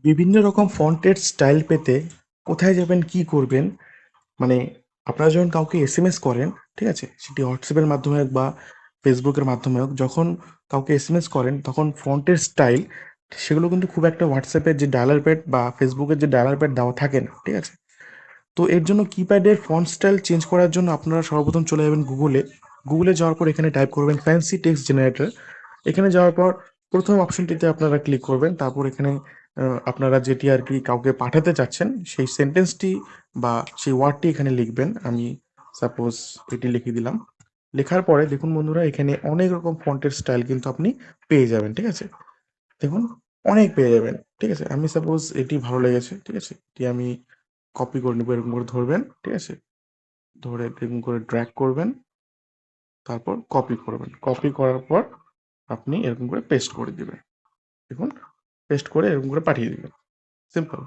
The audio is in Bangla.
বিভিন্ন রকম ফন্টের স্টাইল পেতে কোথায় যাবেন, কি করবেন? মানে আপনারা যখন কাউকে এসএমএস করেন, ঠিক আছে? সেটি হোয়াটসঅ্যাপের মাধ্যমে হোক বা ফেসবুকের মাধ্যমে হোক, যখন কাউকে এসএমএস করেন তখন ফন্টের স্টাইল সেগুলো কিন্তু খুব একটা হোয়াটসঅ্যাপের যে ডায়ালার প্যাড বা ফেসবুকের যে ডায়ালার প্যাড দেওয়া থাকে না, ঠিক আছে? তো এর জন্য কিপ্যাডের ফন্ট স্টাইল চেঞ্জ করার জন্য আপনারা সর্বপ্রথম চলে যাবেন গুগলে যাওয়ার পর এখানে টাইপ করবেন ফ্যান্সি টেক্সট জেনারেটর। এখানে যাওয়ার পর প্রথম অপশনটিতে আপনারা ক্লিক করবেন, তারপর এখানে আপনারা যেটি আর কি কাউকে পাঠাতে চাচ্ছেন সেই সেন্টেন্সটি বা সেই ওয়ার্ডটি এখানে লিখবেন। আমি সাপোজ এটি লিখে দিলাম। লেখার পরে দেখুন বন্ধুরা, এখানে অনেক রকম ফন্টের স্টাইল কিন্তু আপনি পেয়ে যাবেন, ঠিক আছে? দেখুন, অনেক পেয়ে যাবেন, ঠিক আছে? আমি সাপোজ এটি ভালো লেগেছে, ঠিক আছে? এটি আমি কপি করে নেবো, এরকম করে ধরবেন, ঠিক আছে? ধরে এরকম করে ড্র্যাগ করবেন, তারপর কপি করবেন। কপি করার পর আপনি এরকম করে পেস্ট করে দিবেন। দেখুন, পেস্ট করে এরকম করে পাঠিয়ে দিবেন। সিম্পল।